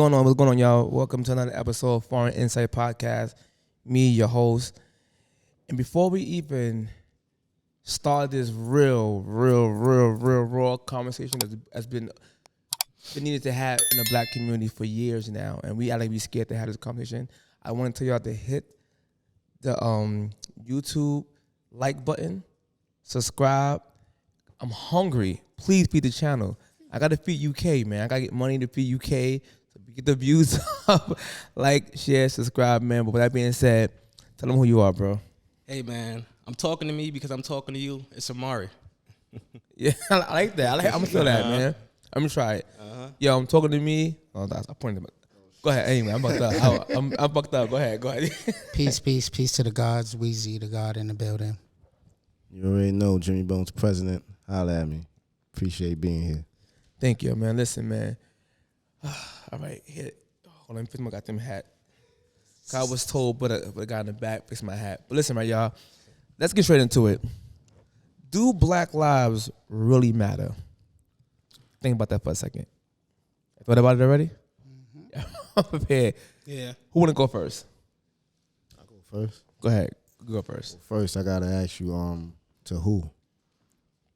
going on? What's going on, y'all? Welcome to another episode of Foreign Insight Podcast. Me, your host. And before we even start this real raw conversation that's been needed to have in the black community for years now, and we gotta be scared to have this conversation, I want to tell y'all to hit the YouTube like button, subscribe. I'm hungry. Please feed the channel. I gotta feed UK, man. I gotta get money to feed UK. So get the views up. Like, share, subscribe, man. But with that being said, tell them who you are, bro. Hey, man. I'm talking to me because I'm talking to you. It's Amari. Yeah, I like that. I'm gonna feel that, man. I'm gonna try it. Yo, I'm talking to me. Oh, I pointed. Go ahead. Anyway, I'm fucked up. I'm fucked up. Go ahead. Peace to the gods. Weezy, the God in the building. You already know Jimmy Bones president. Holla at me. Appreciate being here. Thank you, man. Listen, man. All right, hit. Hold on, fix my goddamn hat. I was told, but a guy in the back fix my hat. But listen, right, y'all. Let's get straight into it. Do Black lives really matter? Think about that for a second. Thought about it already? Mm-hmm. I'm prepared. Yeah. Who want to go first? I'll go first. Go ahead. Go first. First, I gotta ask you, to who?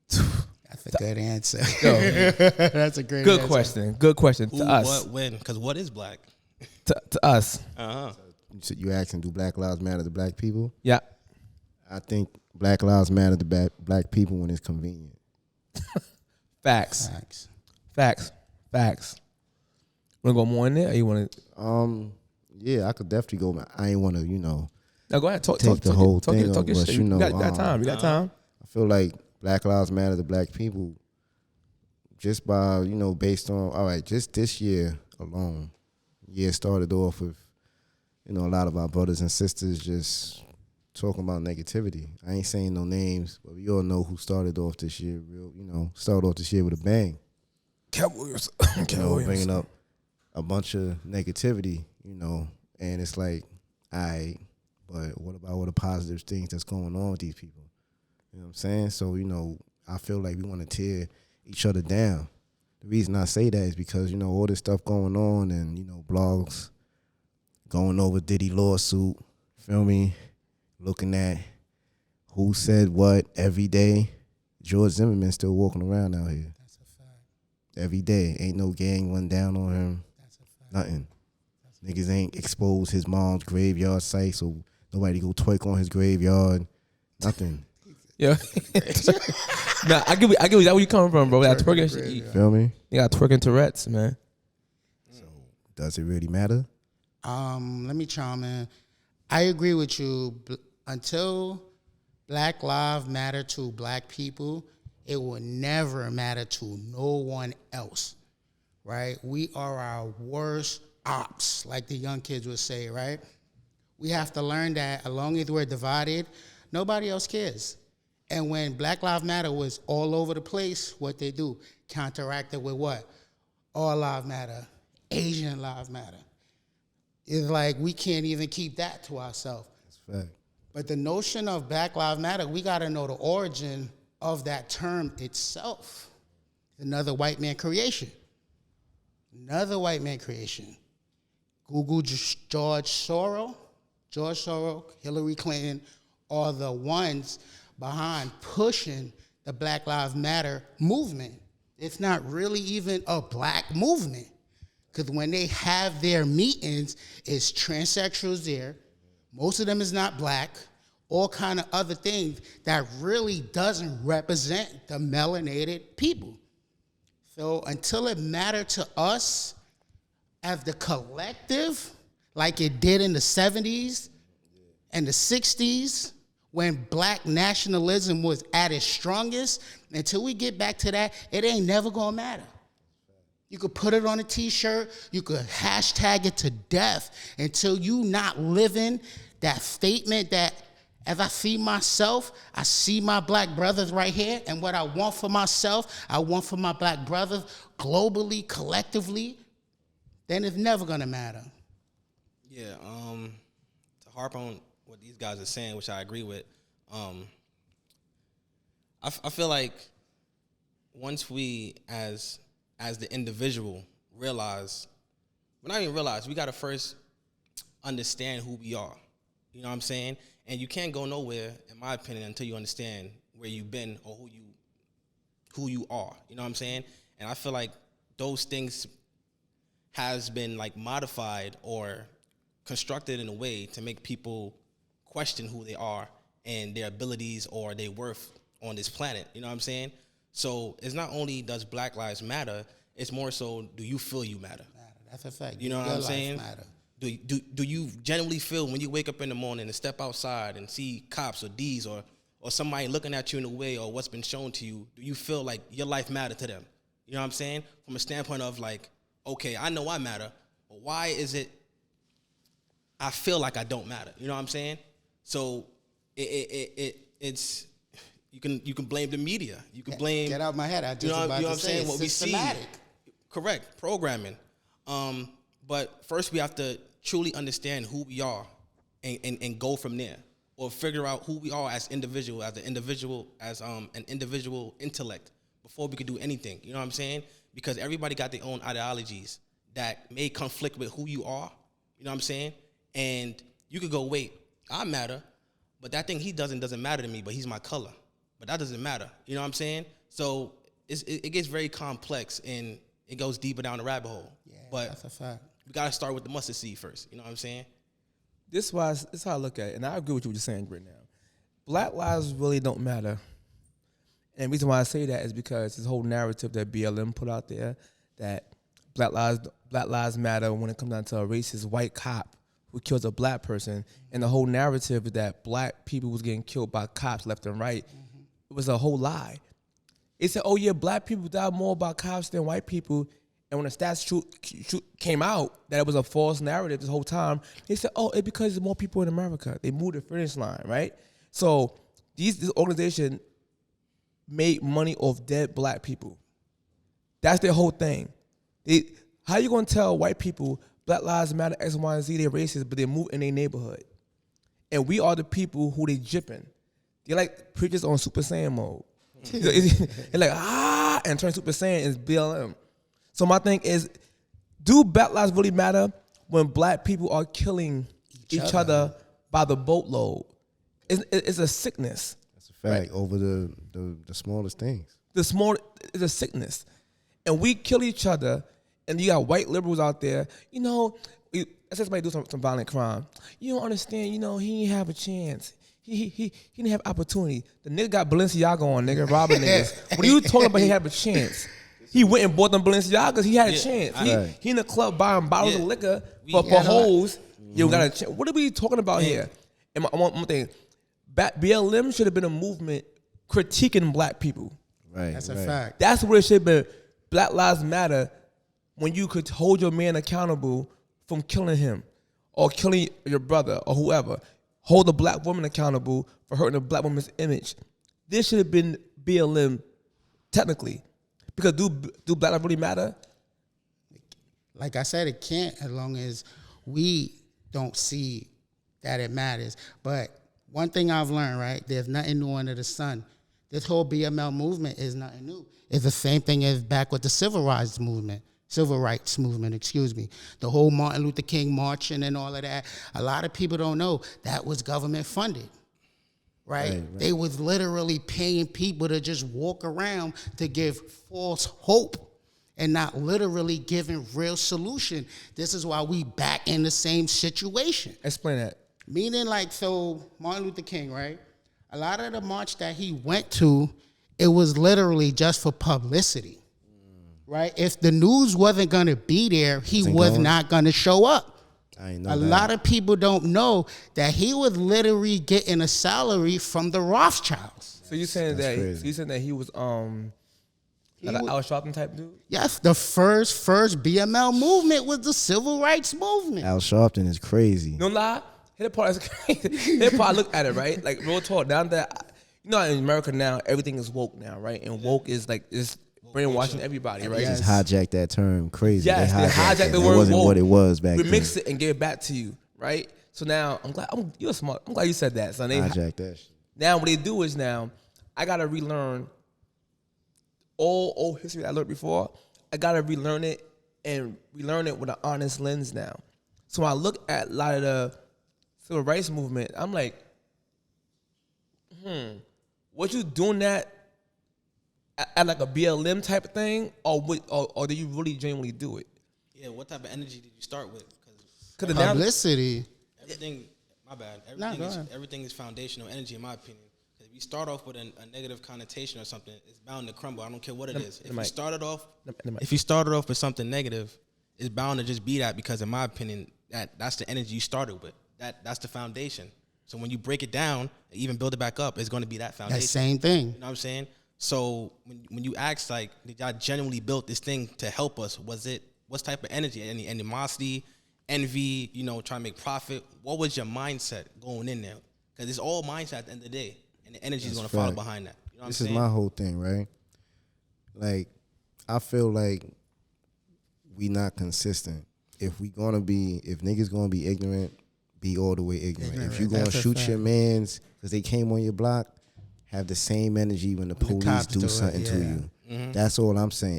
That's a good answer. Yo, That's a great good answer. question. Good question. Who, To us. what, when? Because what is black? To us. Uh-huh. You asking, do Black lives matter to black people? Yeah. I think Black lives matter to black people when it's convenient. Facts. Want to go more in there, or you want to? Yeah, I could definitely go. I ain't want to, No, go ahead. Talk the whole thing talk your over, shit. you know, you got time. You got time. I feel like Black lives matter to black people just by, based on, all right, just this year alone. Year started off with, a lot of our brothers and sisters just talking about negativity. I ain't saying no names, but we all know who started off this year started off this year with a bang. Cowboys. Bringing up a bunch of negativity, and it's like, all right, but what about all the positive things that's going on with these people? You know what I'm saying? So, I feel like we want to tear each other down. The reason I say that is because, all this stuff going on and, blogs going over Diddy lawsuit, feel me? Looking at who said what every day. George Zimmerman still walking around out here. That's a fact. Every day. Ain't no gang went down on him. That's a fact. Nothing. Niggas ain't exposed his mom's graveyard site, so nobody go twerk on his graveyard. Nothing. Yeah. Nah, I get where you coming from, bro. That twerking shit. You Feel me? got twerking Tourette's, man. So does it really matter? Let me chime in. I agree with you. Until Black lives matter to black people, it will never matter to no one else, right? We are our worst ops, like the young kids would say, right? We have to learn that as long as we're divided, nobody else cares. And when Black Lives Matter was all over the place, what they do? Counteract it with what? All lives matter. Asian lives matter. It's like we can't even keep that to ourselves. That's fact. But the notion of Black Lives Matter, we got to know the origin of that term itself. Another white man creation. Google George Soros, Hillary Clinton are the ones behind pushing the Black Lives Matter movement. It's not really even a black movement. Because when they have their meetings, it's transsexuals there. Most of them is not black. All kind of other things that really doesn't represent the melanated people. So until it mattered to us as the collective, like it did in the 70s and the 60s, when black nationalism was at its strongest, until we get back to that, it ain't never gonna matter. You could put it on a t-shirt, you could hashtag it to death until you not living that statement that as I see myself, I see my black brothers right here, and what I want for myself, I want for my black brothers globally, collectively, then it's never gonna matter. Yeah, to harp on what these guys are saying, which I agree with, I feel like once we as the individual realize Well, not even realize, we got to first understand who we are. You know what I'm saying? And you can't go nowhere, in my opinion, until you understand where you've been or who you are. You know what I'm saying? And I feel like those things has been like modified or constructed in a way to make people question who they are and their abilities or their worth on this planet. You know what I'm saying? So it's not only does Black Lives Matter, it's more so, do you feel you matter? That's a fact. You know what I'm saying? Matter. Do you genuinely feel when you wake up in the morning and step outside and see cops or D's or somebody looking at you in a way or what's been shown to you, do you feel like your life matter to them? You know what I'm saying? From a standpoint of like, okay, I know I matter, but why is it I feel like I don't matter? You know what I'm saying? So it's you can blame the media. You can blame, Get out my head. I just you know about what to I'm say saying? it's What we see, systematic. correct, programming. But first we have to truly understand who we are and go from there, or figure out who we are as an individual an individual intellect before we could do anything. You know what I'm saying? Because everybody got their own ideologies that may conflict with who you are. You know what I'm saying? And you could go, wait, I matter, but that thing he doesn't matter to me, but he's my color. But that doesn't matter. You know what I'm saying? So it gets very complex and it goes deeper down the rabbit hole. Yeah, but that's a fact. we gotta start with the mustard seed first. You know what I'm saying? This is how I look at it, and I agree with you what you're saying right now. Black lives really don't matter. And the reason why I say that is because this whole narrative that BLM put out there, that Black lives matter when it comes down to a racist white cop who kills a black person, and the whole narrative is that black people was getting killed by cops left and right. It was a whole lie. It said, oh yeah, black people die more by cops than white people. And when the stats came out that it was a false narrative this whole time, they said, oh, it's because there's more people in America. They moved the finish line, right? So this organization made money off dead black people. That's their whole thing. How you gonna tell white people Black Lives Matter, X, Y, and Z, they're racist, but they move in their neighborhood? And we are the people who they jipping. They're like preachers on Super Saiyan mode. They're like, and turn Super Saiyan is BLM. So my thing is, do Black Lives really matter when black people are killing each other by the boatload? It's a sickness. That's a fact. Right. Over the smallest things. The small is a sickness. And we kill each other, and you got white liberals out there, you know, let's say somebody do some violent crime. You don't understand, you know, he didn't have a chance. He didn't have opportunity. The nigga got Balenciaga on, nigga, robbing niggas. What are you talking about he had a chance? He went and bought them Balenciagas. He had a chance. He in the club buying bottles of liquor for hoes. You got a chance. What are we talking about here? And one thing, BLM should have been a movement critiquing black people. Right. That's a fact. That's where it should have been. Black Lives Matter, when you could hold your man accountable from killing him or killing your brother or whoever. Hold a black woman accountable for hurting a black woman's image. This should have been BLM technically. Because do black lives really matter? Like I said, it can't as long as we don't see that it matters. But one thing I've learned, right, there's nothing new under the sun. This whole BML movement is nothing new. It's the same thing as back with the civil rights movement, excuse me. The whole Martin Luther King marching and all of that. A lot of people don't know that was government funded. Right? They was literally paying people to just walk around to give false hope and not literally giving real solution. This is why we back in the same situation. Explain that. Meaning like, so Martin Luther King, right? A lot of the march that he went to, it was literally just for publicity, right? If the news wasn't going to be there, he was not going to show up. I know a lot of people don't know that he was literally getting a salary from the Rothschilds. So you saying that he was like an Al Sharpton type dude? Yes, the first BML movement was the civil rights movement. Al Sharpton is crazy. No lie. His part is crazy. His part, I look at it, right? Like real talk. Now that you know, in America now, everything is woke now, right? And woke is like it's brainwashing everybody, right? They just hijacked that term crazy. Yes, they hijacked the word It wasn't woke. what it was back then. Remix it and give it back to you, right? So now you're smart. I'm glad you said that, son. They hijacked that shit. Now what they do is now I gotta relearn all old history that I learned before. I gotta relearn it and we learn it with an honest lens now. So when I look at a lot of the civil rights movement, I'm like, what you doing that at like a BLM type of thing, or do you really genuinely do it? Yeah, what type of energy did you start with? Because now, Publicity. Everything, my bad. Nah, Everything go is ahead. everything is foundational energy, in my opinion. 'Cause if you start off with a negative connotation or something, it's bound to crumble. I don't care what it is. If you started off with something negative, it's bound to just be that, because in my opinion, that's the energy you started with. That's the foundation. So when you break it down and even build it back up, it's going to be that foundation. That same thing. You know what I'm saying? So when you ask, like, did y'all genuinely build this thing to help us? What type of energy? Any animosity, envy, trying to make profit? What was your mindset going in there? Because it's all mindset at the end of the day, and the energy is going to follow behind that. You know what This I'm is saying? my whole thing, right? Like, I feel like we not consistent. If niggas gonna be ignorant, be all the way ignorant. If you gonna That's a shoot fact. your mans because they came on your block, have the same energy when the police cops do do it, something to yeah. you. That's all I'm saying.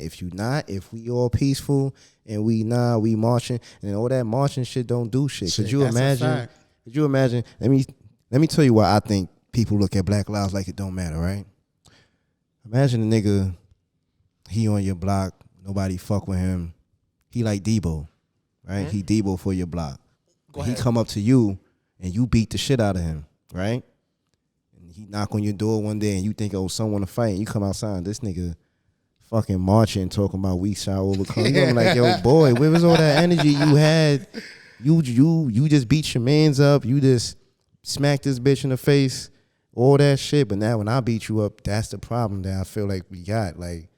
If we all peaceful and we marching, and all that marching shit don't do shit. Could you That's a imagine? fact. Could you imagine? Let me tell you why I think people look at Black Lives like it don't matter, right? Imagine a nigga, he on your block, nobody fuck with him. He like Debo, right? He Debo for your block. He come up to you and you beat the shit out of him, right? And he knock on your door one day and you think, oh, someone to fight. And you come outside, this nigga fucking marching, talking about we shall overcome. You gonna be like, yo, boy, where was all that energy you had? You just beat your mans up. You just smacked this bitch in the face. All that shit. But now when I beat you up, that's the problem that I feel like we got. Like,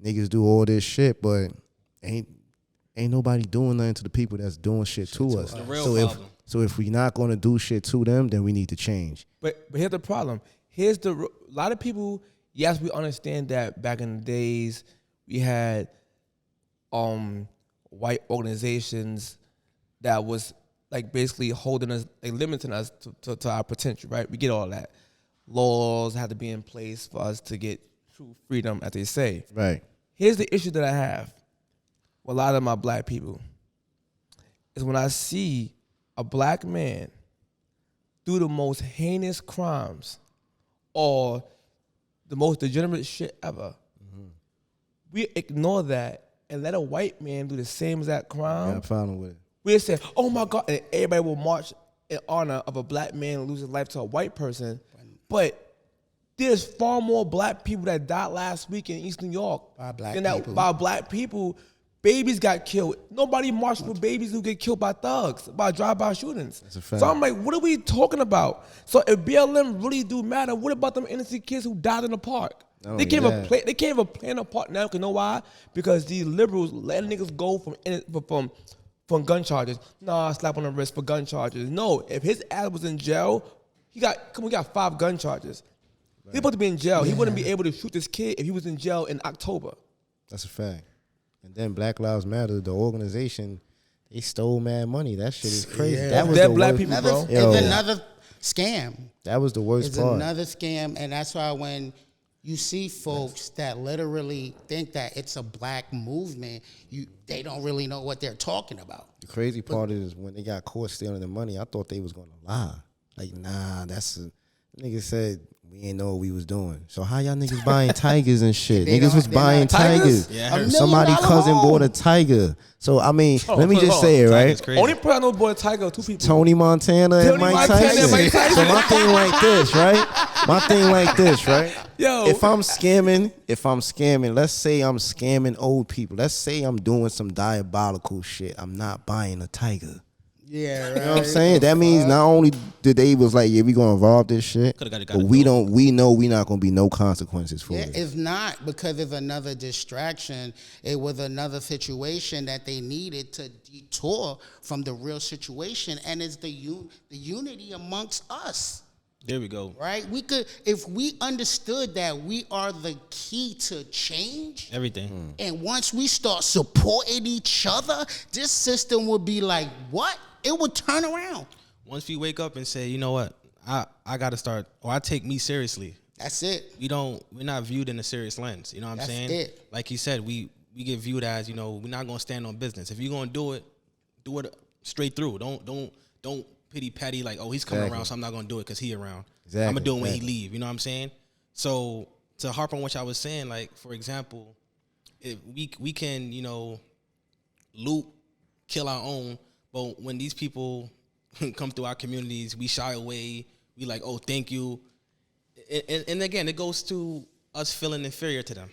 niggas do all this shit, but ain't nobody doing nothing to the people that's doing shit to us. The real problem. So if we not gonna do shit to them, then we need to change. But here's the problem. A lot of people. Yes, we understand that back in the days we had white organizations that was like basically holding us, like limiting us to our potential, right? We get all that. Laws had to be in place for us to get true freedom, as they say. Right. Here's the issue that I have with a lot of my black people is when I see a black man do the most heinous crimes or the most degenerate shit ever, we ignore that and let a white man do the same exact crime. Got a problem with it. We'll say, oh my God, and everybody will march in honor of a black man losing life to a white person. But there's far more black people that died last week in East New York By black than people. by black people. Babies got killed. Nobody marched for babies who get killed by thugs, by drive-by shootings. That's a fact. So I'm like, what are we talking about? So if BLM really do matter, what about them innocent kids who died in the park? Not They only can't even that. play. They can't even play in the park now. Cause you know why? Because these liberals letting niggas go from gun charges. Nah, slap on the wrist for gun charges. No, if his ass was in jail, we got 5 gun charges. He's supposed to be in jail. He wouldn't be able to shoot this kid if he was in jail in October. That's a fact. And then Black Lives Matter, the organization, they stole mad money. That shit is crazy. Yeah. That was Dead the black worst. people, Another, bro. it's another scam. That was the worst It's part. another scam, and that's why when you see folks that literally think that it's a black movement, they don't really know what they're talking about. The crazy part is when they got caught stealing the money, I thought they was gonna lie. Like, nah, nigga said we ain't know what we was doing. So how y'all niggas buying tigers and shit? They Niggas don't- was they're buying not- tigers. Yeah, I $1 heard. million Somebody cousin home. bought a tiger. So I mean, let me hold just on. say it, right? Tiger's crazy. Only person I know boy Tiger, 2 people. Tony Montana and Tony Mike Montana and Tyson. Mike Tyson. So my thing like this, right? My thing like this, right? Yo. If I'm scamming, let's say I'm scamming old people. Let's say I'm doing some diabolical shit. I'm not buying a tiger. Yeah, right. You know what I'm saying? That means not only did they was like, yeah, we gonna rob this shit, Coulda got but it we going. know we not gonna be no consequences for Yeah, it. it's not because it's another distraction. It was another situation that they needed to detour from the real situation, and it's the unity amongst us. There we go. Right? We could, if we understood that we are the key to change, Everything. and once we start supporting each other, this system would be like, what? It would turn around. Once we wake up and say, you know what, I got to start, or I take me seriously. That's it. We're not viewed in a serious lens. You know what I'm That's saying? it. Like he said, we we get viewed as, you know, we're not gonna stand on business. If you're gonna do it straight through. Don't pity petty like, oh, he's coming around, so I'm not gonna do it because he around. Exactly. I'm gonna do it when he leave. You know what I'm saying? So to harp on what I was saying, like for example, if we can, you know, loot, kill our own, but when these people come through our communities, we shy away. We like, oh, thank you. And again, it goes to us feeling inferior to them.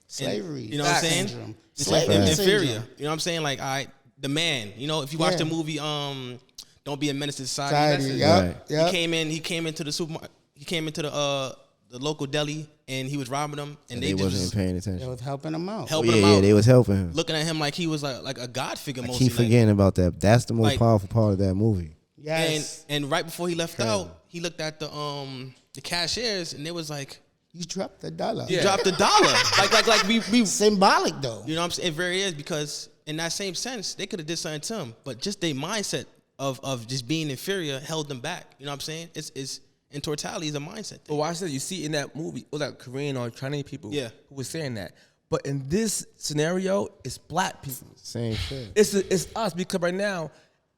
Slavery. And, you know what I'm saying? Syndrome. It's Slavery inferior. syndrome. You know what I'm saying? Like, the man. You know, if you watch the movie, Don't Be a Menace to Society. Yep. He came into the supermarket. He came into the local deli and he was robbing them, and they wasn't just paying They attention. was helping him out. helping him out. Yeah, they was helping him. Looking at him like he was like a god figure. I Mostly, keep forgetting about that. That's the most like- powerful part of that movie. Yes. And right before he left out, he looked at the cashiers, and they was like, You dropped the dollar. "You dropped $1." like we Symbolic though. you know what I'm saying? It very is, because in that same sense, they could have did something to him, but just their mindset of just being inferior held them back. You know what I'm saying? It's in totality, is a mindset But thing. watch that. You see in that movie, it was like Korean or Chinese people Yeah. who was saying that. But in this scenario, it's black people. Same shit. It's us, because right now,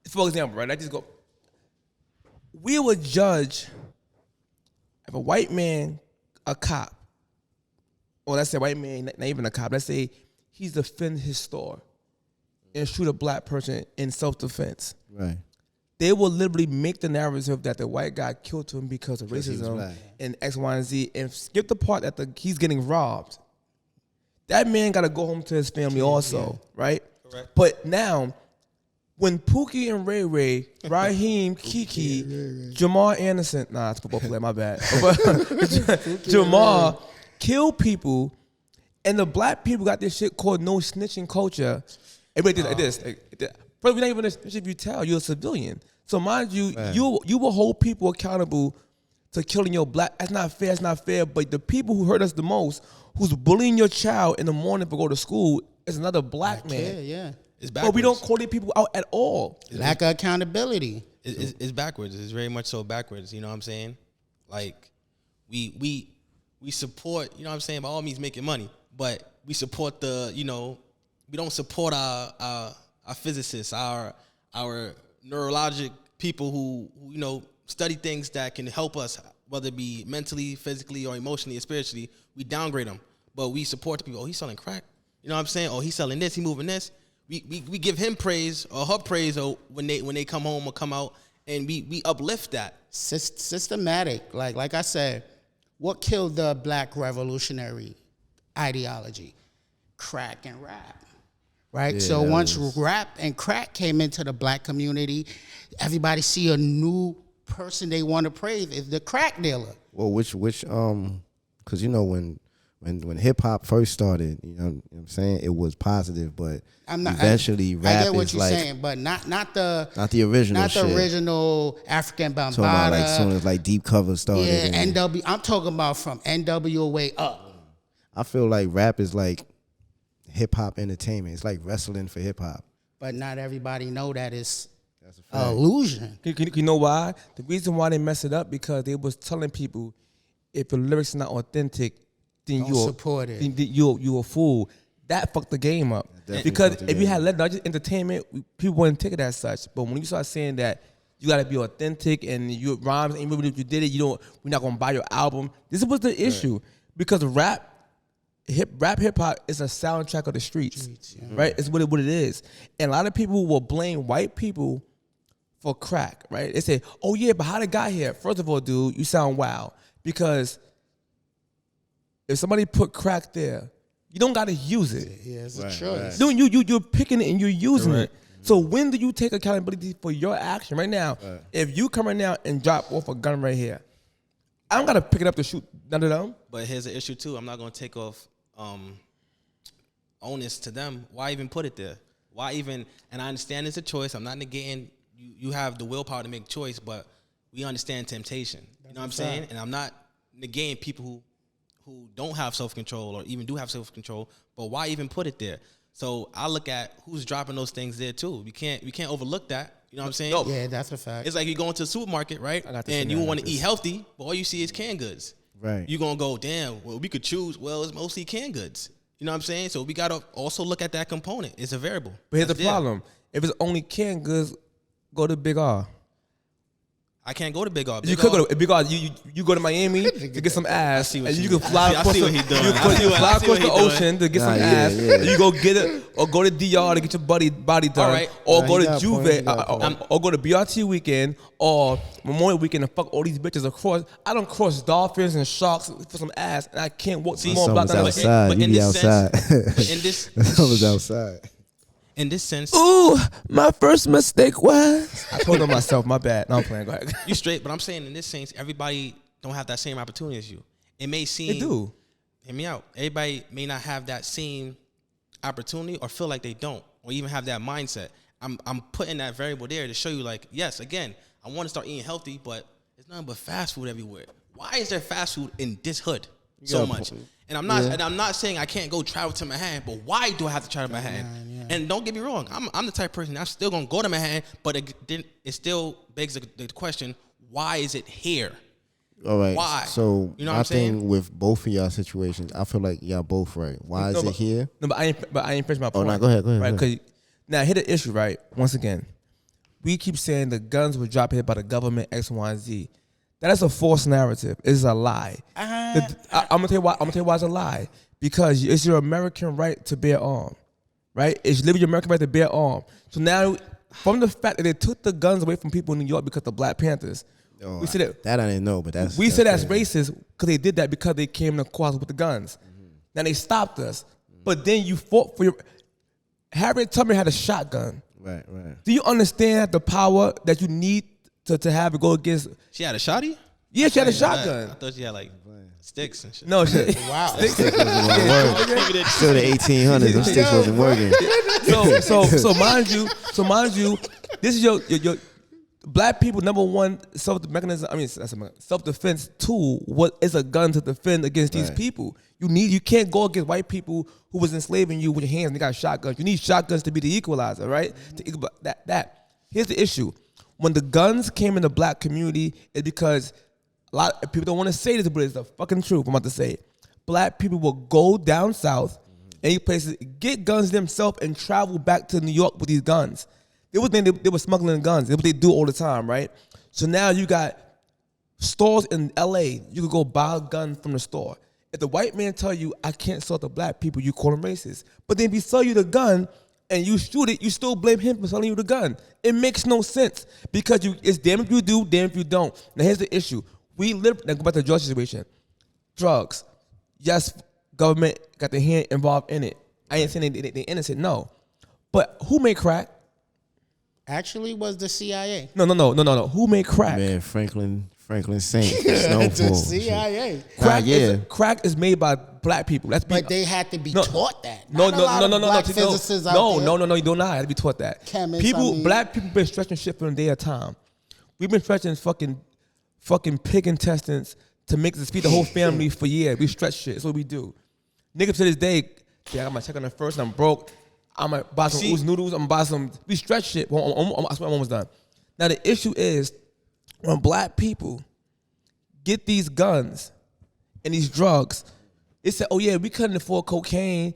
for example, right? I just go. We would judge if a white man, a cop, or let's say a white man, not even a cop. Let's say he's defending his store and shoot a black person in self-defense. Right. They will literally make the narrative that the white guy killed him because of Because he was racism black. and X, Y, and Z, and skip the part that he's getting robbed. That man got to go home to his family also, right? Correct. But now, when Pookie and Ray Ray, Raheem, Kiki, Jamal Anderson, it's a football player, my bad. Jamal kill people, and the black people got this shit called no snitching culture. Everybody did like this. But we're not even a snitch if you tell you're a civilian. So mind you, you will hold people accountable to killing your black. That's not fair. It's not fair. But the people who hurt us the most, who's bullying your child in the morning to go to school, is another black man. Yeah. It's But we don't backwards. call these people out at all. Lack of accountability. It's backwards. It's very much so backwards. You know what I'm saying? Like we support. You know what I'm saying? By all means, making money, but we support the. You know, we don't support our physicists, our neurologic people who you know study things that can help us, whether it be mentally, physically, or emotionally, or spiritually. We downgrade them, but we support the people. Oh, he's selling crack. You know what I'm saying? Oh, he's selling this. He moving this. We give him praise or her praise, or when they come home or come out, and we uplift that. Systematic. Like I said, what killed the black revolutionary ideology? Crack and rap. Right? Yeah, So that once was- rap and crack came into the black community, everybody see a new person they want to praise is the crack dealer. Well, which because you know when hip hop first started, you know what I'm saying, it was positive, but eventually I rap get what is you're like saying, but not the original not shit. the original African Bambaataa. Talking about like soon as like deep cover started. Yeah, and I'm talking about from NWA up. I feel like rap is like hip hop entertainment. It's like wrestling for hip hop. But not everybody know that it's That's a fact. illusion. You know why? The reason why they mess it up, because they was telling people, if the lyrics are not authentic, then Don't support it. Then you a fool. That fucked the game up. definitely Because fucked the if you game had not just entertainment, people wouldn't take it as such. But when you start saying that you gotta be authentic and your rhymes, and even if you did it, we're not gonna buy your album. This was the issue, because hip hop is a soundtrack of the streets, right? It's what it is. And a lot of people will blame white people for crack, right? They say, "Oh yeah, but how they got here?" First of all, dude, you sound wild, because if somebody put crack there, you don't gotta use it. Yeah, it's a Right, choice. right. You're picking it and you're using it. So when do you take accountability for your action? Right now, if you come right now and drop off a gun right here, I don't gotta pick it up to shoot none of them. But here's the issue too. I'm not gonna take off onus to them. Why even put it there? Why even? And I understand it's a choice. I'm not negating. You have the willpower to make choice, but we understand temptation. You know what I'm saying? And I'm not negating people who don't have self-control or even do have self-control. But why even put it there? So I look at who's dropping those things there too. We can't overlook that. You know what I'm saying? No. Yeah, that's a fact. It's like you go into a supermarket, right? I got this And you scenario want to like eat this. healthy, but all you see is canned goods. Right. You're going to go, damn, well, we could choose. Well, it's mostly canned goods. You know what I'm saying? So we gotta also look at that component. It's a variable. But here's That's the there. problem: if it's only canned goods, go to Big R. I can't go to Big R. You could go to Big R. You go to Miami to get some ass, see what and you you can mean. fly I across see the what he doing. you I can see what- fly I see across what the he doing. ocean to get some Nah, ass. yeah. And you go get it, or go to DR to get your body done, All right. or Nah, go he to got a point, Juve, he got a point. or go to BRT weekend or Memorial weekend and fuck all these bitches across. I don't cross dolphins and sharks for some ass, and I can't walk See, more Some block was down the outside. but You in be this outside. sense- but in this- Some was outside. In this sense, Ooh, my first mistake was. I told on myself, my bad. No, I'm playing. Go ahead. you straight. But I'm saying in this sense, everybody don't have that same opportunity as you. It may seem. They do. Hear me out. Everybody may not have that same opportunity or feel like they don't, or even have that mindset. I'm putting that variable there to show you, like, yes, again, I want to start eating healthy, but there's nothing but fast food everywhere. Why is there fast food in this hood so got a much? point. And I'm not saying I can't go travel to Manhattan, but why do I have to travel to Manhattan? And don't get me wrong, I'm the type of person, I'm still gonna go to Manhattan, but it still begs the question, why is it here? All right. Why? So You know what my I'm saying? thing with both of y'all situations, I feel like y'all both right. Why is No, it but- here? No, but I ain't finished my point. no, go ahead, Right, because now here the issue, right? Once again, we keep saying the guns were dropped here by the government X, Y, and Z. That is a false narrative. It's a lie. I'm gonna tell you why. I'm gonna tell you why it's a lie. Because it's your American right to bear arms, right? It's literally your American right to bear arms. So now, from the fact that they took the guns away from people in New York because of Black Panthers, we said that I didn't know, but that's we said that's crazy. racist because they did that because they came to cause with the guns. Now they stopped us, but then you fought for your. Harriet Tubman had a shotgun. Right. Do you understand the power that you need to have to go against? She had a shotty? Yeah, she had a I shotgun. thought she had like sticks and shit. No, she, Wow. Sticks wasn't gonna work. Still the 1800s, them sticks wasn't working. so mind you, this is your Black people number one self defense tool. What is a gun to defend against these Right. people? You can't go against white people who was enslaving you with your hands and they got shotguns. You need shotguns to be the equalizer, right? To equal that. Here's the issue: when the guns came in the Black community, it's because a lot of people don't want to say this, but it's the fucking truth. I'm about to say it. Black people will go down south, any places, get guns themselves, and travel back to New York with these guns. They would think they were smuggling guns. That's what they do all the time, right? So now you got stores in LA. You could go buy a gun from the store. If the white man tell you, I can't sell to Black people, you call him racist. But then if he sell you the gun and you shoot it, you still blame him for selling you the gun. It makes no sense because it's damn if you do, damn if you don't. Now here's the issue. Now go back to the Georgia situation. Drugs. Yes, government got their hand involved in it. I ain't saying they innocent, no. But who made crack? Actually, was the CIA. No. Who made crack? Man, Franklin Saint, Snowfall. The CIA. Crack is made by Black people. That's But they had to be No. taught that. No, Not a lot of Black physicists out there. No, you don't know how to be taught that. Chemists, I mean- Black people been stretching shit from the day of time. We've been stretching fucking pig intestines to make this feed the whole family for years. We stretch shit. That's what we do. Niggas to this day, I got my check on the first and I'm broke. I'm gonna buy some ooze noodles. I'm gonna buy some. We stretch shit. I swear I'm almost done. Now the issue is when Black people get these guns and these drugs, they say, oh yeah, we couldn't afford cocaine,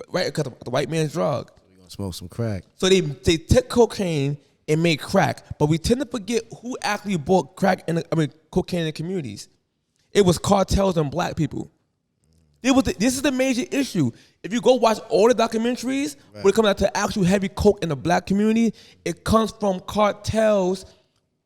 right? Because the white man's drug. We gonna smoke some crack. So they took cocaine and made crack, but we tend to forget who actually bought cocaine in the communities. It was cartels and Black people. This is the major issue. If you go watch all the documentaries, when it comes out to actual heavy coke in the Black community, it comes from cartels,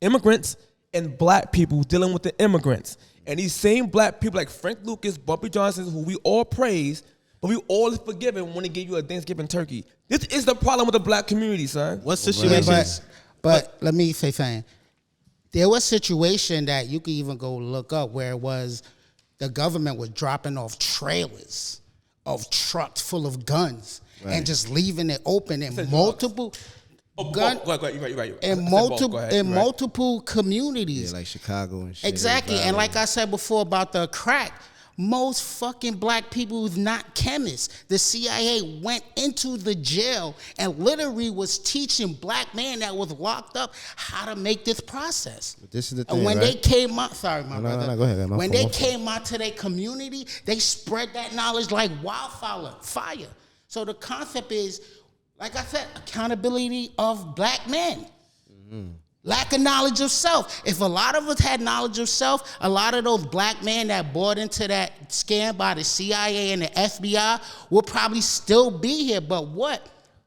immigrants, and Black people dealing with the immigrants. And these same Black people like Frank Lucas, Bumpy Johnson, who we all praise, but we all is forgiven when they give you a Thanksgiving turkey. This is the problem with the Black community, son. What Yeah, situations? but let me say something. There was a situation that you could even go look up where it was the government was dropping off trailers of trucks full of guns and just leaving it open in multiple gun Go ahead, you're right. in multiple communities. Yeah, like Chicago and shit. Exactly. And like I said before about the crack, most fucking black people is not chemists. The CIA went into the jail and literally was teaching black men that was locked up how to make this process. But this is the thing, And when right? they came out, sorry, my brother. No, go ahead. When they came out to their community, they spread that knowledge like wildfire. So the concept is, like I said, accountability of black men. Lack of knowledge of self. If a lot of us had knowledge of self, a lot of those black men that bought into that scam by the CIA and the FBI will probably still be here. But what?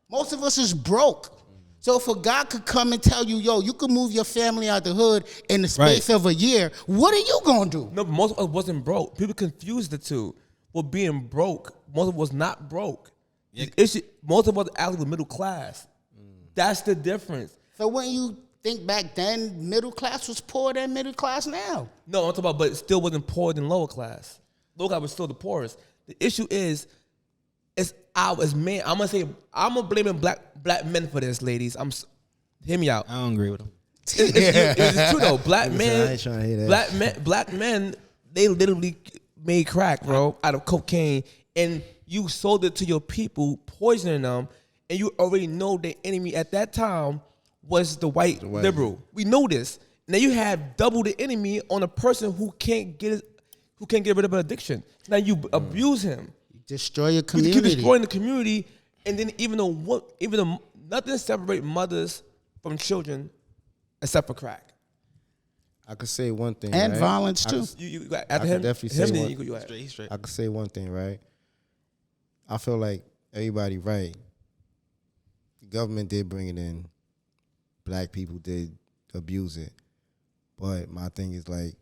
Most of us is broke. So if a God could come and tell you, yo, you can move your family out the hood in the space of a year, what are you gonna do? No, but most of us wasn't broke. People confuse the two. Well, being broke, most of us was not broke. Most of us actually were middle class. That's the difference. So when you think back then, middle class was poorer than middle class now. No, I'm talking about, but it still wasn't poorer than lower class. Lower class was still the poorest. The issue is, it's as men. I'm gonna blame black men for this, ladies. Hear me out. I don't agree with him. It's true though. Black I men, ain't trying to hear that. black men, they literally made crack, bro, out of cocaine, and you sold it to your people, poisoning them, and you already know the enemy at that time was the white liberal. We know this. Now you have double the enemy on a person who can't get rid of an addiction. Now you abuse him. Destroy your You community. keep destroying the community, and then even though nothing separates mothers from children except for crack. I could say one thing, And right? violence, I too. could- You got I after could him, definitely him say then one. you go. You got He's straight. I could say one thing, right? I feel like everybody right. The government did bring it in. Black people did abuse it. But my thing is like,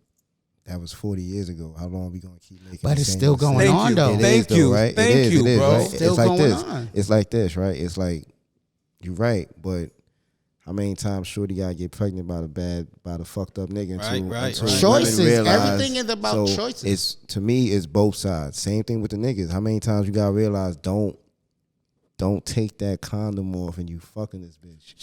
that was 40 years ago. How long are we gonna keep making? But the it's same still mistakes? going on, though. It is, Thank though, you. right? Thank it is, you, it is, bro. right? Still It's like going this. on. It's like this, right? It's like, you're right, but how many times shorty gotta get pregnant by the fucked up nigga until Right. women Choices. realize- Everything is about so choices. It's, to me, it's both sides. Same thing with the niggas. How many times you gotta realize don't take that condom off and you fucking this bitch.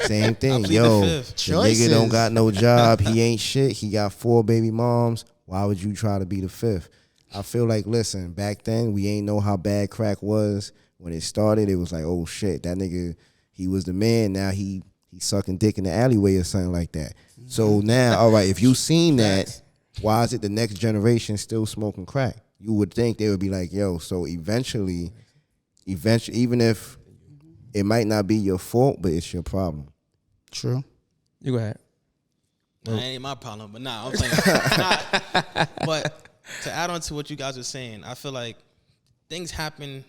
Same thing. plead Yo, the the fifth. Choices. nigga don't got no job. He ain't shit. He got 4 baby moms. Why would you try to be the 5th? I feel like, listen, back then we ain't know how bad crack was. When it started, it was like, oh shit, that nigga, he was the man. Now he sucking dick in the alleyway or something like that. So now, all right, if you seen that, why is it the next generation still smoking crack? You would think they would be like, yo, so eventually, even if it might not be your fault, but it's your problem. True. You go ahead. That ain't my problem, but nah, I'm playing. Nah. But to add on to what you guys are saying, I feel like things happen,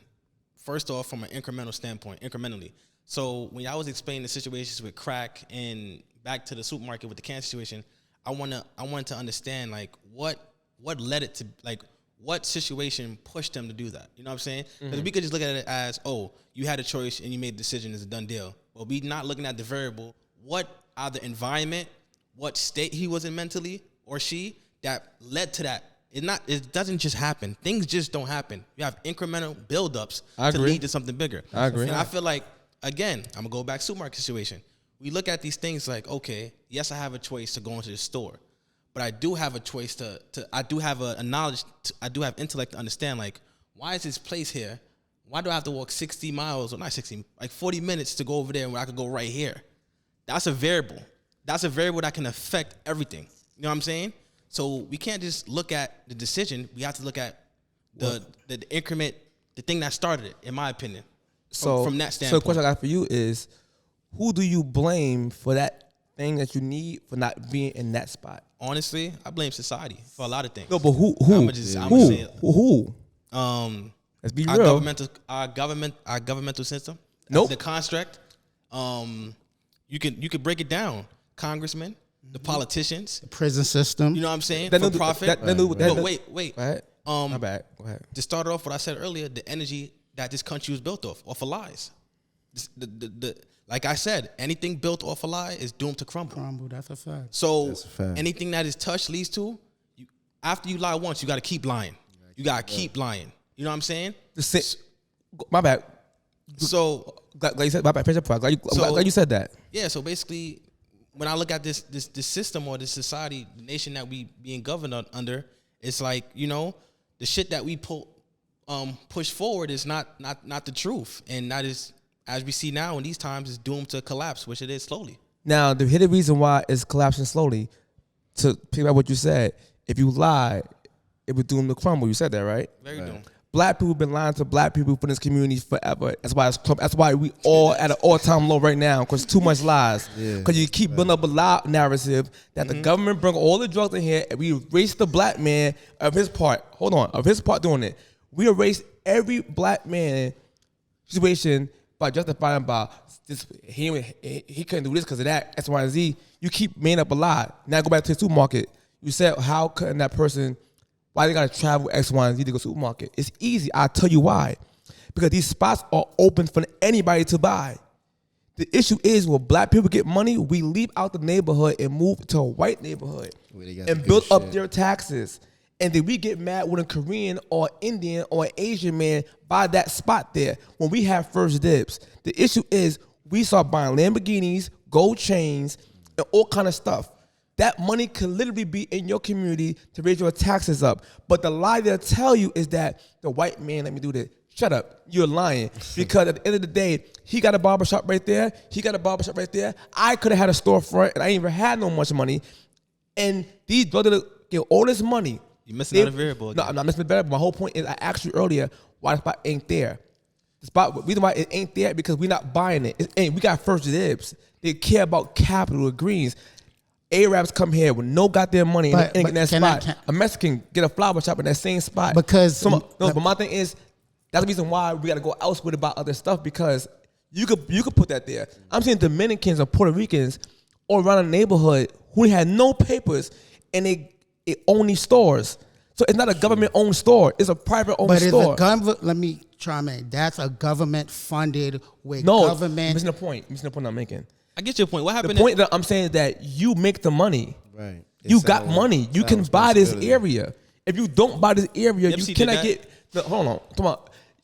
first off, from an incremental standpoint, incrementally. So when I was explaining the situations with crack and back to the supermarket with the can situation, I wanted to understand like what led it to, like what situation pushed them to do that. You know what I'm saying? Because we could just look at it as, oh, you had a choice and you made a decision, it's a done deal. But we not looking at the variable, what are the environment, what state he was in mentally or she that led to that. It doesn't just happen. Things just don't happen. You have incremental buildups I to agree. lead to something bigger. I agree. And I feel like, again, I'm gonna go back to supermarket situation. We look at these things like, okay, yes, I have a choice to go into the store, but I do have a choice I do have a knowledge, I do have intellect to understand, like, why is this place here? Why do I have to walk 60 miles, or not 60, like 40 minutes to go over there when I could go right here? That's a variable. That's a variable that can affect everything. You know what I'm saying? So we can't just look at the decision. We have to look at the increment, the thing that started it, in my opinion. From that standpoint. So the question I got for you is, who do you blame for that thing that you need for not being in that spot? Honestly, I blame society for a lot of things. No, but who? I'ma say it. Who? Let's be real. Our governmental system. Nope. The construct. You could break it down. Congressmen, the politicians. Prison system. You know what I'm saying? That For no- profit. that no- that But no- wait. Go ahead. My bad. Go ahead. To start off what I said earlier, the energy that this country was built off of lies. Like I said, anything built off a lie is doomed to crumble. That's a fact. So That's a fact. anything that is touched leads to, after you lie once, you got to keep lying. You got to keep lying. You know what I'm saying? My bad. So Glad you said. My bad. Finish your point. Glad you said that. yeah, so basically, when I look at this system or this society, the nation that we being governed under, It's like, you know, the shit that we push forward is not the truth, and that is, as we see now in these times, is doomed to collapse, which it is slowly. Now, the hidden reason why it's collapsing slowly, to pick up what you said, if you lie, it would doom to crumble. You said that, right? Very doomed. Black people been lying to black people from this community forever. That's why we all at an all-time low right now, because too much lies. Because you keep building up a lie narrative that the government bring all the drugs in here and we erase the black man of his part. Hold on, of his part doing it. We erase every black man situation by justifying by this. He couldn't do this because of that X, Y, and Z. You keep making up a lie. Now go back to the supermarket. You said, how couldn't that person? Why they gotta travel X, Y, and Z to go to the supermarket? It's easy. I'll tell you why. Because these spots are open for anybody to buy. The issue is when black people get money, we leave out the neighborhood and move to a white neighborhood and build up their taxes. And then we get mad when a Korean or Indian or an Asian man buy that spot there when we have first dibs. The issue is we start buying Lamborghinis, gold chains, and all kind of stuff. That money could literally be in your community to raise your taxes up. But the lie they'll tell you is that the white man, let me do this. Shut up. You're lying. Because at the end of the day, he got a barbershop right there. He got a barbershop right there. I could have had a storefront and I ain't even had no much money. And these brothers get all this money. You're missing out a variable. No, I'm not missing the variable. My whole point is I asked you earlier why the spot ain't there. The spot, reason why it ain't there because we're not buying it. We got first dibs. They care about capital, the greens. Arabs come here with no goddamn money and in that spot. A Mexican get a flower shop in that same spot. Because but my thing is that's the reason why we got to go elsewhere about other stuff because you could put that there. I'm seeing Dominicans or Puerto Ricans all around the neighborhood who had no papers and they own these stores. So it's not a government-owned store; it's a private-owned store. Let me try, man. That's a government-funded with no, government. I'm missing the point. I'm making. I get your point. What happened? The point that I'm saying is that you make the money. Right. You got money. You can buy this area. If you don't buy this area, you cannot get. No, hold on. Come on.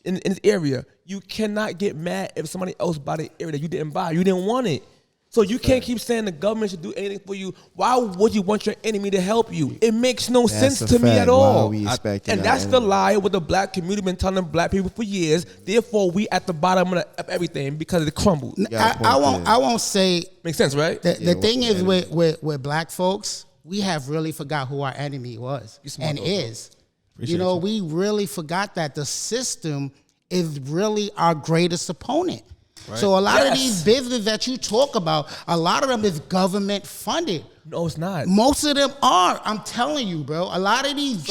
In this area, you cannot get mad if somebody else buy the area that you didn't buy. You didn't want it. So you can't keep saying the government should do anything for you. Why would you want your enemy to help you? It makes no sense to me at all. And that's the lie with the black community been telling black people for years. Therefore, we at the bottom of everything because it crumbled. I won't say. Makes sense, right? The thing is with black folks, we have really forgot who our enemy was and is. You know, we really forgot that the system is really our greatest opponent. Right. So a lot of these businesses that you talk about, a lot of them is government funded. No, it's not. Most of them are. I'm telling you, bro. A lot of these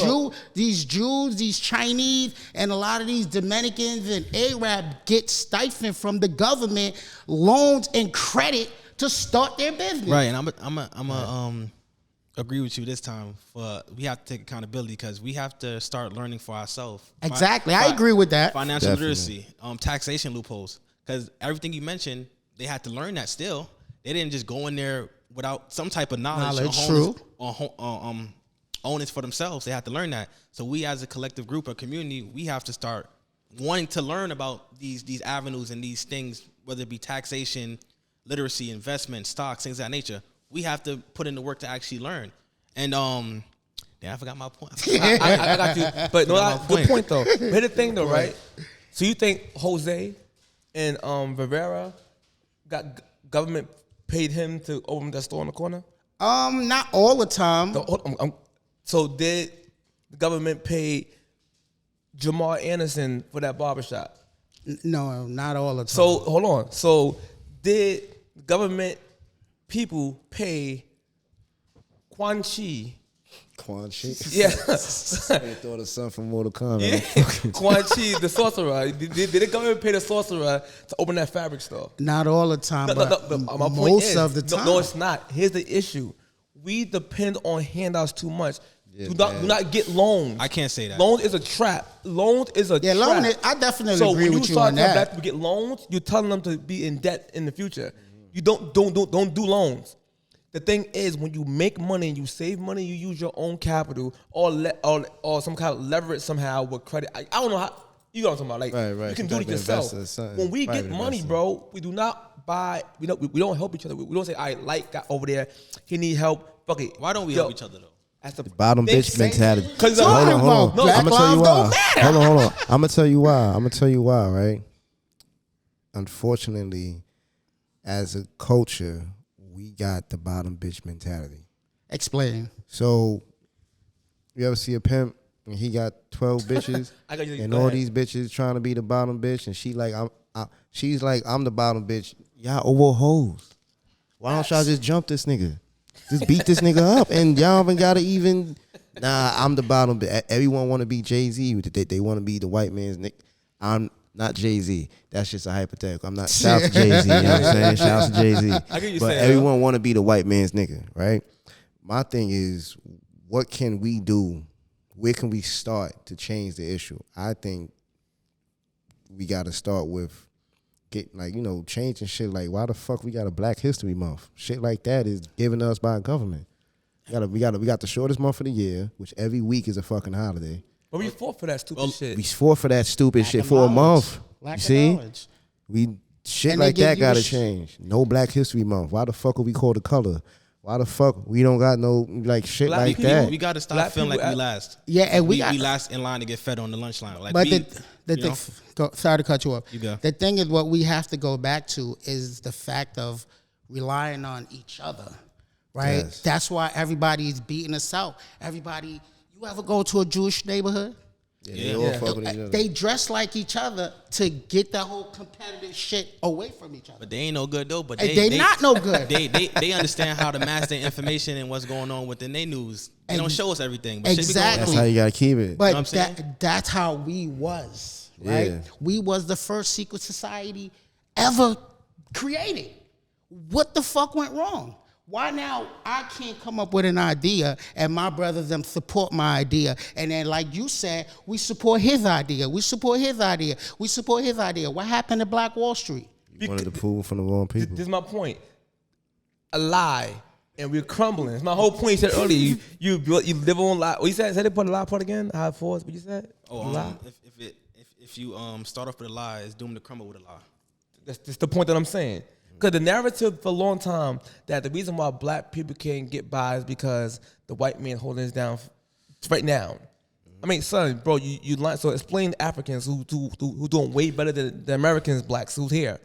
Jews, these Chinese, and a lot of these Dominicans and Arab get stipend from the government, loans and credit to start their business. Right, and I'm agree with you this time. We have to take accountability because we have to start learning for ourselves. Exactly, I agree with that. Financial literacy, taxation loopholes. Because everything you mentioned, they had to learn that still. They didn't just go in there without some type of knowledge. True. Own it for themselves. They had to learn that. So we as a collective group or community, we have to start wanting to learn about these avenues and these things, whether it be taxation, literacy, investment, stocks, things of that nature. We have to put in the work to actually learn. And I forgot my point. I got you. But no, good point though. Here's the thing though, right? So you think Jose and Rivera got government paid him to open that store in the corner? Not all the time. So did the government pay Jamal Anderson for that barbershop? No, not all the time. So hold on. So did government people pay Quan Chi? Quan Chi? Yeah. I thought of something from Mortal Kombat. Yeah. Quan Chi, the sorcerer. Did the government pay the sorcerer to open that fabric store? Not all the time, but my point most is, of the time. No, it's not. Here's the issue. We depend on handouts too much. Yeah, do not get loans. I can't say that. Loans is a trap. Loans is a trap. Loan. I definitely agree with you on that. So when you start telling black people get loans, you're telling them to be in debt in the future. You don't do loans. The thing is, when you make money and you save money, you use your own capital or some kind of leverage somehow with credit. I don't know how. You know what I'm talking about? Like you can do it yourself. When we get money, bro, we do not buy. We don't help each other. We don't say, "I like guy over there. He need help." Fuck it. Why don't we help each other though? That's the Bottom they bitch say- mentality. 'Cause hold on. about black I'm gonna tell you lives why. don't matter. Hold on. I'm gonna tell you why. Right. Unfortunately, as a culture, we got the bottom bitch mentality. Explain. So, you ever see a pimp and he got 12 bitches, I got you. and Go all ahead. these bitches trying to be the bottom bitch, and she's like, I'm the bottom bitch. Y'all over hoes. Why don't y'all just jump this nigga? Just beat this nigga up, and y'all even gotta even. Nah, I'm the bottom bitch. Everyone want to be Jay-Z. They want to be the white man's nigga. I'm not Jay-Z. That's just a hypothetical. I'm not. Shout out to Jay-Z. You know what I'm saying? Shout out to Jay-Z. I get you But saying, everyone want to be the white man's nigga, right? My thing is, what can we do? Where can we start to change the issue? I think we got to start with changing shit. Like, why the fuck we got a Black History Month? Shit like that is given us by government. We got the shortest month of the year, which every week is a fucking holiday. But we fought for that stupid shit. We fought for that stupid Lack shit of for a knowledge. month. Lack You of see? knowledge. We shit And they like give that you a gotta sh- change. No Black History Month. Why the fuck are we called a color? Why the fuck we don't got no like shit Black like people- that? We got to stop Black feeling like people we act- last. Yeah, and we we got. last in line to get fed on the lunch line. Like, But we, the sorry to cut you off. You go. The thing is, what we have to go back to is the fact of relying on each other, right? Yes. That's why everybody's beating us out. Everybody, you ever go to a Jewish neighborhood? They all fuck with each other. They dress like each other to get that whole competitive shit away from each other. But they ain't no good though. But And they not no good. They understand how to mask their information and what's going on within their news. They don't show us everything. But shit be going on. That's how you gotta keep it. But what I'm saying? that's how we was, right? Yeah. We was the first secret society ever created. What the fuck went wrong? Why now I can't come up with an idea and my brothers them support my idea, and then like you said, we support his idea. We support his idea. We support his idea. What happened to Black Wall Street? You wanted to prove from the wrong people. This is my point. A lie, and we're crumbling. It's my whole point. You said earlier, you live on lie. What you said? Say they put a lie part again. How it falls? What you said? Lie. If you start off with a lie, it's doomed to crumble with a lie. That's the point that I'm saying. Because the narrative for a long time that the reason why black people can't get by is because the white man holding us down right now. I mean, son, bro, you lying. So explain to Africans who doing way better than the Americans, blacks who's here.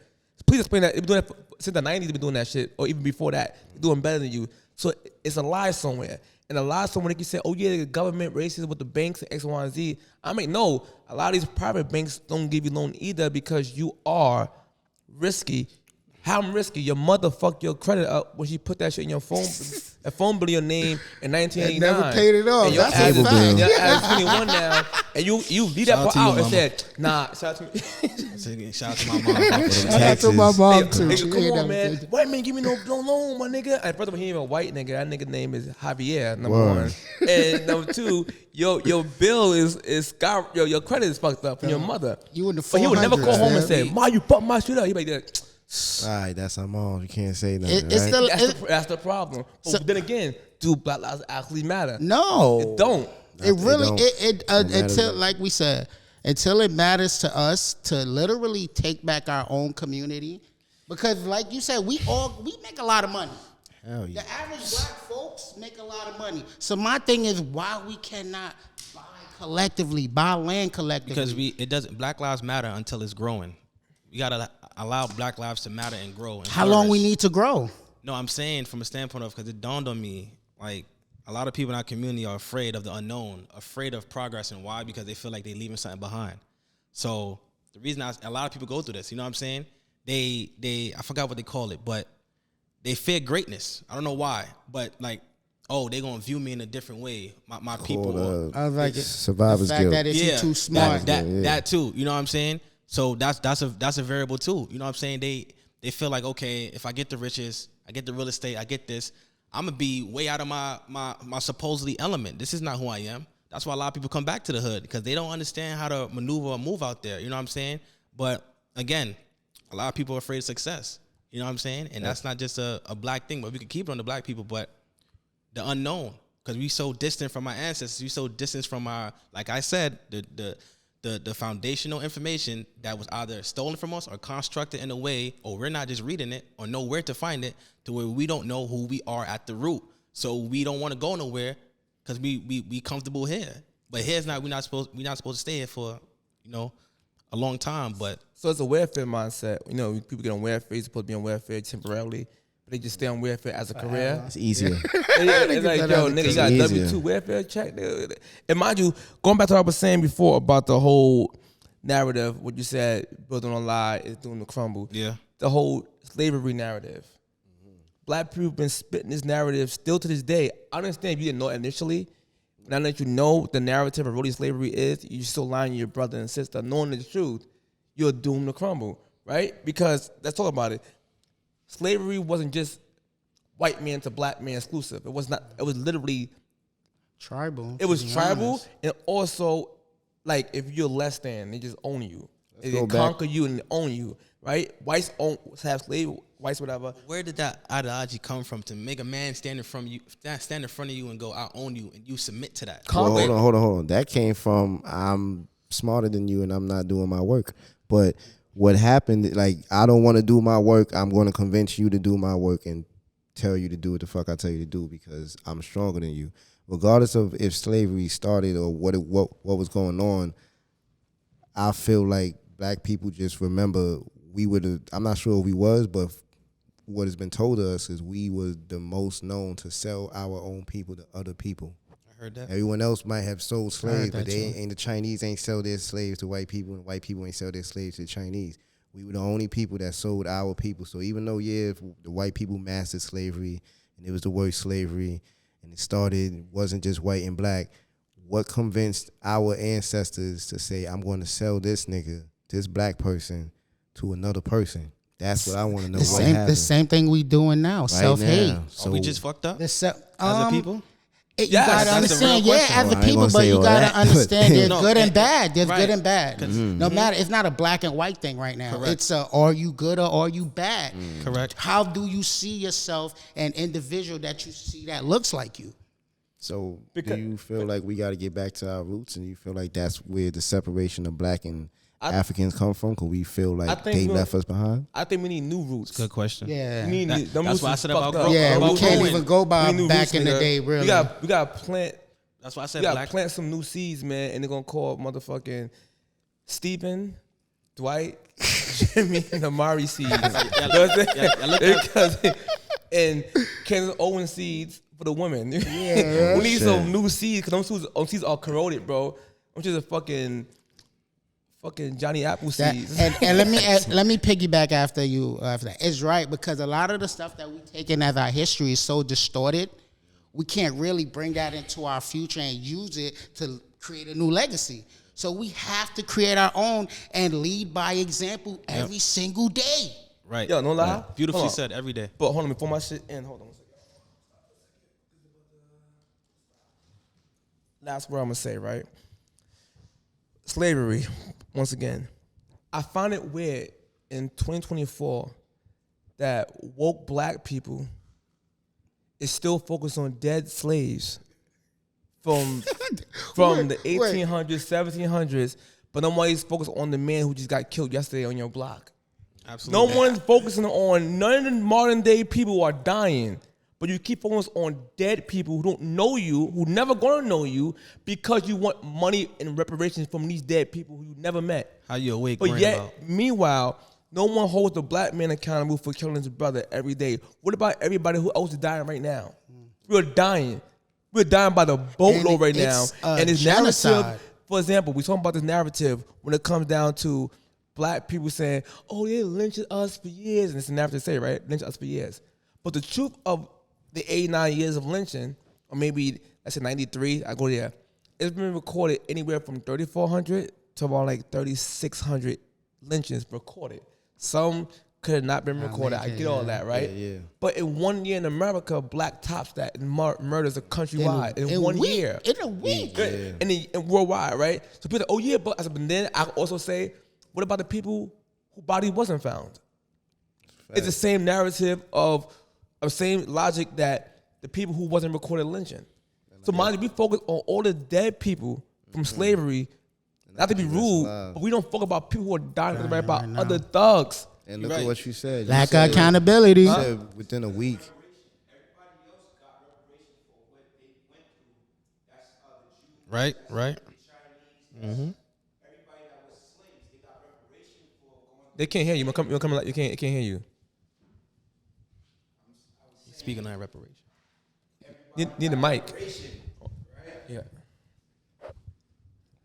Please explain that. They've been doing that since the 90s. They've been doing that shit, or even before that. They're doing better than you. So it's a lie somewhere. And a lie somewhere, they can say, oh yeah, the government racist with the banks and X, Y, and Z. I mean, no, a lot of these private banks don't give you loan either because you are risky. How I'm risky? Your mother fucked your credit up when she put that shit in your phone, a phone bill in your name in 1989. never paid it off. And your That's ass a is fact. your ass is 21 now, and you leave that Shout out part to you, out and mama. said, nah. Shout out to me. Shout out to my mom. Shout out to my mom too. Nigga, She come ain't on, never man. paid- White man give me no loan, my nigga. And first of all, he ain't even a white nigga. That nigga name is Javier, number Word. one. And number two, your bill is sky. Your credit is fucked up from your mother. You in the But he would never 400s, call home and man. say, "Ma, you fucked my shit up." He be like, that. All right, that's our mom. You can't say nothing. It's right? the That's the problem. But So- then again, do Black lives actually matter? no. It don't. It really don't. it Don't matter until to- like we said, until it matters to us to literally take back our own community, because like you said, we make a lot of money. Hell yeah. The average black folks make a lot of money. So my thing is why we cannot buy land collectively. Because Black Lives Matter until it's growing. We gotta allow Black lives to matter and grow. And how long we flourish. need to grow? No, I'm saying from a standpoint of, because it dawned on me, like a lot of people in our community are afraid of the unknown, afraid of progress, and why? Because they feel like they're leaving something behind. So the reason a lot of people go through this, you know what I'm saying? They I forgot what they call it, but they fear greatness. I don't know why, but like, oh, they gonna view me in a different way. My people. Or, I was like survivor's the fact guilt. that is yeah, he too smart. That too. You know what I'm saying? So that's a variable too. You know what I'm saying? They feel like, okay, if I get the riches, I get the real estate, I get this, I'm gonna be way out of my supposedly element. This is not who I am. That's why a lot of people come back to the hood, because they don't understand how to maneuver or move out there. You know what I'm saying? But again, a lot of people are afraid of success. You know what I'm saying? And that's not just a black thing, but we could keep it on the black people, but the unknown, because we so distant from our ancestors, we so distant from our, like I said, the foundational information that was either stolen from us or constructed in a way, or we're not just reading it or know where to find it, to where we don't know who we are at the root. So we don't want to go nowhere because we comfortable here. But here's not we're not supposed to stay here for a long time. But So it's a welfare mindset. You know, people get on welfare. You're supposed to be on welfare temporarily, but they just stay on welfare as a career. It's easier. It's like, yo, nigga, you got a Easier. W-2 welfare check. Nigga. And mind you, going back to what I was saying before about the whole narrative, what you said, building on a lie is doing the crumble. yeah, The whole slavery narrative. Black people have been spitting this narrative still to this day. I understand if you didn't know it initially. Now that you know the narrative of really slavery is, you're still lying to your brother and sister, knowing the truth, you're doomed to crumble, right? Because let's talk about it. Slavery wasn't just white man to black man exclusive. It was not. It was literally. Tribal. It was to be tribal, honest. and also like if you're less than, they just own you. They go back. conquer you and own you, right? Whites have slave whites, whatever. where did that ideology come from to make a man stand in front of you and go, I own you, and you submit to that? Well, Conquer. hold on. That came from I'm smarter than you and I'm not doing my work. But what happened, like, I don't want to do my work. I'm going to convince you to do my work and tell you to do what the fuck I tell you to do because I'm stronger than you. Regardless of if slavery started or what was going on, I feel like black people just remember we would have, I'm not sure if we was, but what has been told to us is we was the most known to sell our own people to other people. I heard that. Everyone else might have sold slaves, that but they too. ain't the Chinese ain't sell their slaves to white people, and white people ain't sell their slaves to the Chinese. We were the only people that sold our people. So even though, if the white people mastered slavery, and it was the worst slavery, and it wasn't just white and black, what convinced our ancestors to say, I'm going to sell this nigga, this black person, to another person? That's what I want to know. The same thing we doing now. Right Self-hate. now. Are we just fucked up The as a people? You Yes, gotta that's a understand, real yeah, question. as Well, a I ain't people, gonna but say you all gotta that, understand but- there's No, good and and- bad. There's right. good and bad. Mm-hmm. No matter, it's not a black and white thing right now. Correct. It's a are you good or are you bad? Correct. How do you see yourself, an individual that you see that looks like you? So Because- do you feel like we got to get back to our roots, and you feel like that's where the separation of black and Africans come from? Because we feel I like think they we'll- left us behind. I think we need new roots. Good question. Yeah. We need them that's roots why I is said about fucked up. growth. Yeah, about we can't growing. even go by We need new back roots, in the nigga. day, really. We got plant. That's why I said We got black. plant some new seeds, man, and they're gonna call motherfucking Stephen, Dwight, Jimmy, and Amari seeds. You know what I'm saying? I looked at- Because- and Candace Owen seeds for the women. Yeah. We need Shit. some new seeds because those seeds are corroded, bro. I'm just a fucking Johnny Apple That- seeds. and let me piggyback after that. It's right because a lot of the stuff that we take in as our history is so distorted. We can't really bring that into our future and use it to create a new legacy. So we have to create our own and lead by example every single day. Right. Yo, no lie. Beautifully Hold on. said every day. But hold on, before my shit end, hold on one second. Last word I'm gonna say, right? Slavery, once again. I find it weird in 2024 that woke black people is still focused on dead slaves from the 1800s, 1700s, but nobody's focused on the man who just got killed yesterday on your block. Absolutely. No one's focusing on none of the modern day people who are dying, but you keep focusing on dead people who don't know you, who never gonna know you, because you want money and reparations from these dead people who you never met. How you awake? But worrying yet, about? meanwhile, no one holds the black man accountable for killing his brother every day. What about everybody who else is dying right now? We're dying. We're dying by the boatload And right now. it's a And this genocide. narrative, for example, we talking about this narrative when it comes down to black people saying, oh, they lynched us for years. And it's a narrative to say, right? Lynched us for years. But the truth of the 89 years of lynching, or maybe, let's say 93, I go there, it's been recorded anywhere from 3,400 to about like 3,600 lynchings recorded. Some could have not been recorded. I get all that, right? Yeah. But in 1 year in America, black tops that and murders are countrywide in 1 year. In a week. Good. And worldwide, right? So people say, oh yeah, but then I also say, what about the people whose body wasn't found? It's the same narrative of same logic that the people who wasn't recorded lynching. So mind you, we focus on all the dead people from slavery, not to be rude, but we don't focus about people who are dying by other thugs. And look Right. at what you said. Lack You said- of accountability. You said within a week. Right. They can't hear you. You come like you can't hear you. Speaking of reparation. Need a mic. Yeah.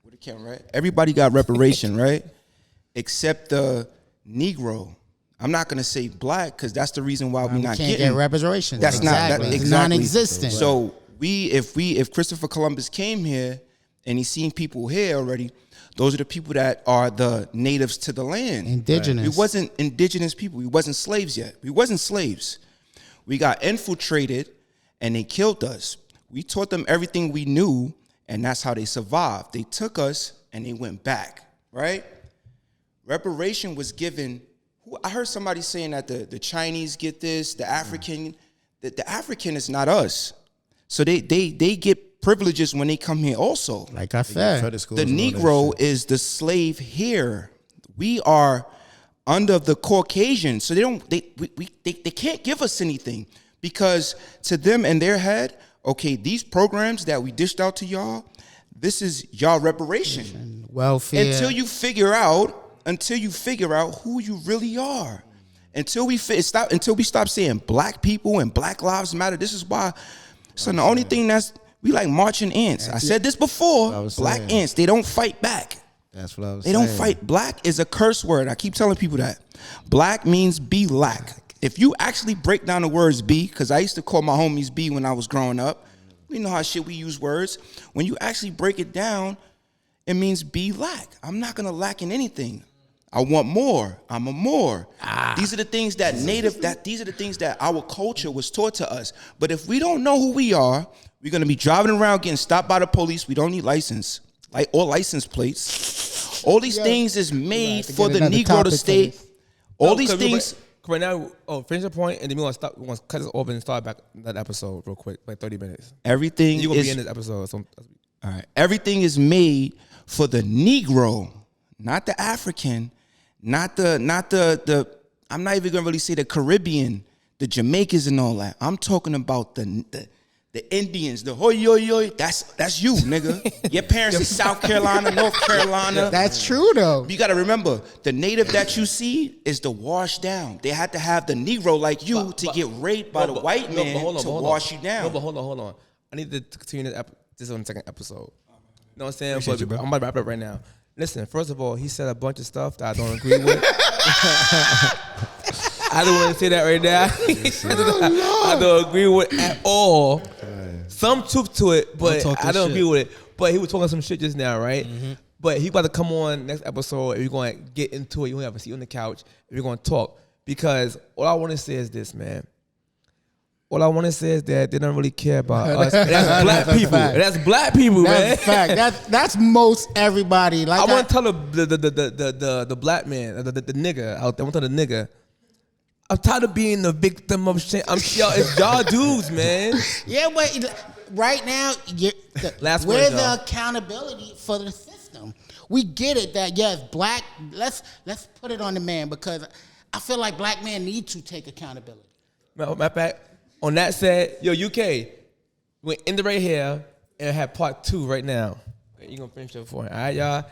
With the camera, right? Everybody got reparation, right? Except the Negro. I'm not gonna say black because that's the reason why we're not can't getting get reparations. That's Exactly. not It's exactly non-existent. So if Christopher Columbus came here and he's seen people here already, those are the people that are the natives to the land. Indigenous. We wasn't indigenous people. We wasn't slaves yet. We wasn't slaves. We got infiltrated and they killed us. We taught them everything we knew, and that's how they survived. They took us and they went back, right? Reparation was given. I heard somebody saying that the Chinese get this, the African, the African is not us. So they get privileges when they come here also. Like I said, Credit scores The and all that Negro shit. is the slave here. We are under the Caucasian, so they can't give us anything because to them in their head, okay, these programs that we dished out to y'all, this is y'all reparation. welfare. Until you figure out who you really are. Until we stop saying black people and Black Lives Matter. This is why. So the only thing we like marching ants. I said this before. I was Black saying. ants, they don't fight back. That's what I was They saying. don't fight. Black is a curse word. I keep telling people that. Black means be lack. If you actually break down the words be, because I used to call my homies B when I was growing up. We know how we use words. When you actually break it down, it means be lack. I'm not gonna lack in anything. I want more. I'm a more. These are the things these are the things that our culture was taught to us. But if we don't know who we are, we're gonna be driving around getting stopped by the police. We don't need license, or license plates. All these things is made to for get the another Negro topic to for stay. this. All these things. Right now, finish the point, and then we want to stop. We want to cut this open and start back that episode real quick, like 30 minutes. Everything You're gonna be is in this episode. So all right. Everything is made for the Negro, not the African, not the I'm not even gonna really say the Caribbean, the Jamaicans and all that. I'm talking about the Indians, the hoy yo yo. That's you, nigga. Your parents in South Carolina, North Carolina. That's true though. You gotta remember, the native that you see is the washed down. They had to have the Negro like you to get raped by the white man to wash you down. No, but hold on. I need to continue this on the second episode. You know what I'm saying? Appreciate you, bro. I'm about to wrap it up right now. Listen, first of all, he said a bunch of stuff that I don't agree with. I don't want to say that right now. I don't agree with at all. Some truth to it, but I don't agree with it. But he was talking some shit just now, right? Mm-hmm. But he about to come on next episode, and we're going to get into it. You're going to have a seat on the couch, and we're going to talk. Because all I want to say is this, man. All I want to say is that they don't really care about us. And that's black people. And that's black people, man. That's a fact. That's most everybody. Like I want to tell the black man, the nigga out there. I want to tell the nigga. I'm tired of being the victim of shit. It's y'all dudes, man. Yeah, but right now, Last we're word, the y'all. accountability for the system. We get it that yes, black. Let's put it on the man because I feel like black men need to take accountability. Matter of fact, on that said, yo, UK, we're in the right here and have part 2 right now. You gonna finish it for it, all right, y'all?